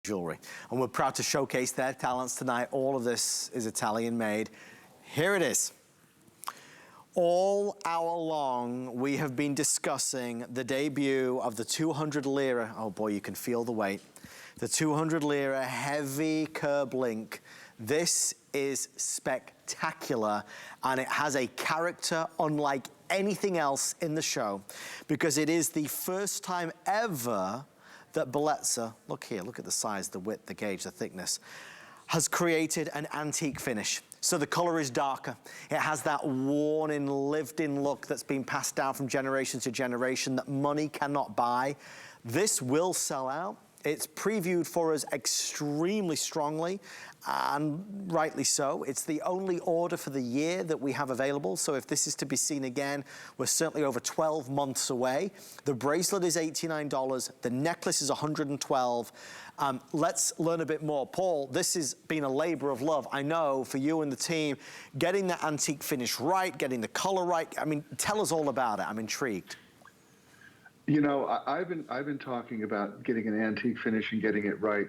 jewelry. And we're proud to showcase their talents tonight. All of this is Italian made. Here it is. All hour long, we have been discussing the debut of the 200 Lira. Oh boy, you can feel the weight. The 200 Lira heavy CurbLink. This is spectacular, and it has a character unlike anything else in the show, because it is the first time ever that Bellezza, look here, look at the size, the width, the gauge, the thickness, has created an antique finish. So the color is darker. It has that worn-in, lived-in look that's been passed down from generation to generation that money cannot buy. This will sell out. It's previewed for us extremely strongly, and rightly so. It's the only order for the year that we have available, so if this is to be seen again, we're certainly over 12 months away. The bracelet is $89, the necklace is $112. Let's learn a bit more. Paul, this has been a labor of love, I know, for you and the team, getting the antique finish right, getting the color right. I mean, tell us all about it. I'm intrigued. You know, I've been talking about getting an antique finish and getting it right,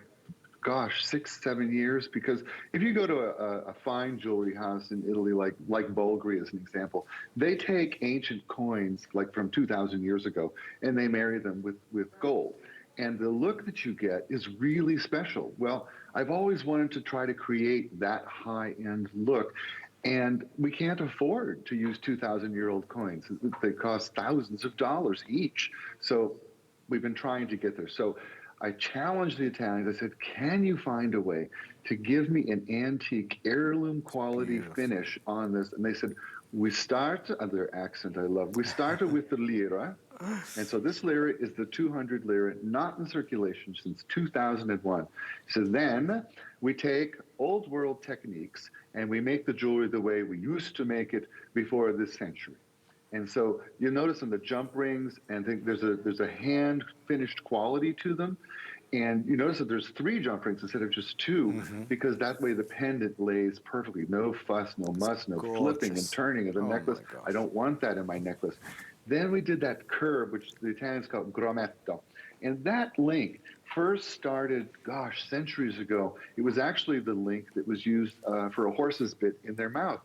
gosh, 6, 7 years. Because if you go to a fine jewelry house in Italy, like Bulgari as an example, they take ancient coins like from 2,000 years ago and they marry them with gold. And the look that you get is really special. Well, I've always wanted to try to create that high-end look. And we can't afford to use 2,000-year-old coins. They cost thousands of dollars each. So we've been trying to get there. So I challenged the Italians. I said, can you find a way to give me an antique heirloom quality finish on this? And they said, we start, their accent I love, we started with the Lira. And so this Lira is the 200 Lira, not in circulation since 2001. So then we take old world techniques and we make the jewelry the way we used to make it before this century. And so you notice in the jump rings, and think there's a hand finished quality to them. And you notice that there's 3 jump rings instead of just 2, because that way the pendant lays perfectly. No fuss, no muss, no flipping and turning of the necklace. I don't want that in my necklace. Then we did that curve, which the Italians call grommetto. And that link first started, gosh, centuries ago. It was actually the link that was used for a horse's bit in their mouth.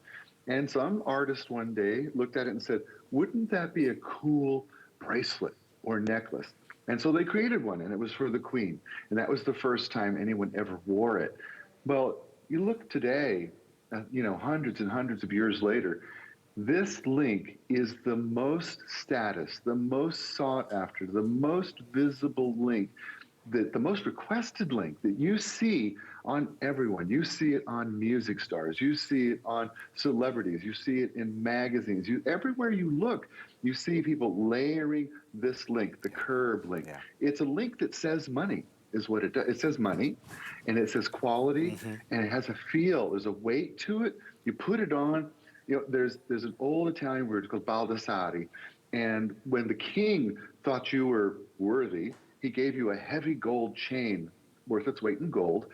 And some artist one day looked at it and said, wouldn't that be a cool bracelet or necklace? And so they created one, and it was for the Queen. And that was the first time anyone ever wore it. Well, you look today, you know, hundreds and hundreds of years later, this link is the most status, the most sought after, the most visible link, the most requested link that you see on everyone. You see it on music stars. You see it on celebrities. You see it in magazines. Everywhere you look, you see people layering this link, the CurbLink. Yeah. It's a link that says money, is what it does. It says money, and it says quality, and it has a feel. There's a weight to it. You put it on. You know, there's an old Italian word called baldessari, and when the king thought you were worthy, he gave you a heavy gold chain worth its weight in gold,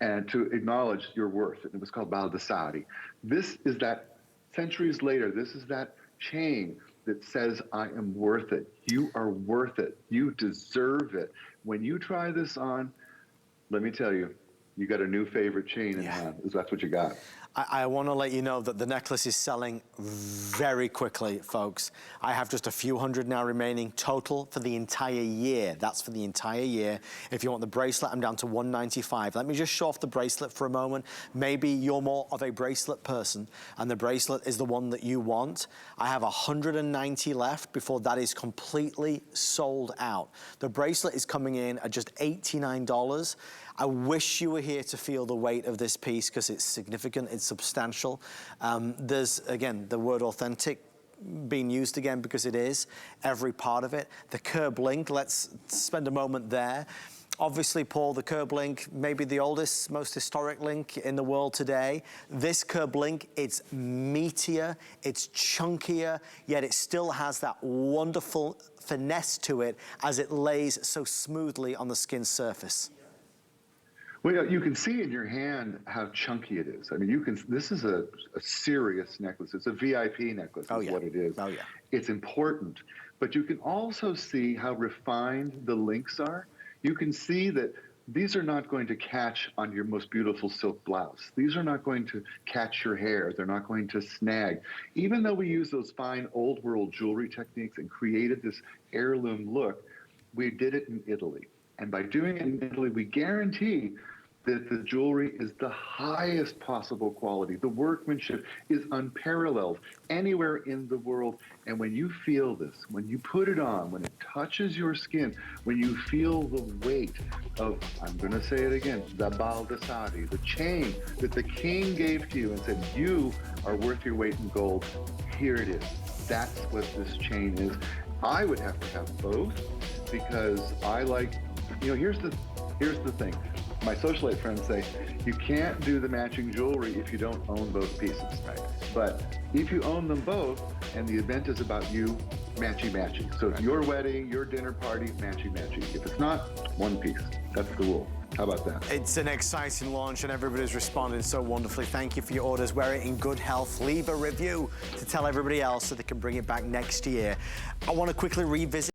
and to acknowledge your worth. And it was called baldessari. This is that, centuries later, this is that chain that says, I am worth it. You are worth it. You deserve it. When you try this on, let me tell you, you got a new favorite chain in hand. That's what you got. I want to let you know that the necklace is selling very quickly, folks. I have just a few hundred now remaining total for the entire year. That's for the entire year. If you want the bracelet, I'm down to $195. Let me just show off the bracelet for a moment. Maybe you're more of a bracelet person and the bracelet is the one that you want. I have 190 left before that is completely sold out. The bracelet is coming in at just $89. I wish you were here to feel the weight of this piece because it's significant, it's substantial. There's, again, the word authentic being used again because it is, every part of it. The CurbLink, let's spend a moment there. Obviously, Paul, the CurbLink, maybe the oldest, most historic link in the world today. This CurbLink, it's meatier, it's chunkier, yet it still has that wonderful finesse to it as it lays so smoothly on the skin surface. Well, you can see in your hand how chunky it is. I mean, you can. This is a serious necklace. It's a VIP necklace, is what it is. Oh, yeah. It's important. But you can also see how refined the links are. You can see that these are not going to catch on your most beautiful silk blouse. These are not going to catch your hair. They're not going to snag. Even though we use those fine old world jewelry techniques and created this heirloom look, we did it in Italy. And by doing it in Italy, we guarantee that the jewelry is the highest possible quality. The workmanship is unparalleled anywhere in the world. And when you feel this, when you put it on, when it touches your skin, when you feel the weight of, I'm going to say it again, the Baldassari, the chain that the king gave to you and said, you are worth your weight in gold, here it is. That's what this chain is. I would have to have both because I like, here's the thing. My socialite friends say, you can't do the matching jewelry if you don't own both pieces. Right. But if you own them both, and the event is about you, matchy-matchy. So your wedding, your dinner party, matchy-matchy. If it's not, one piece. That's the rule. How about that? It's an exciting launch and everybody's responding so wonderfully. Thank you for your orders. Wear it in good health. Leave a review to tell everybody else so they can bring it back next year. I want to quickly revisit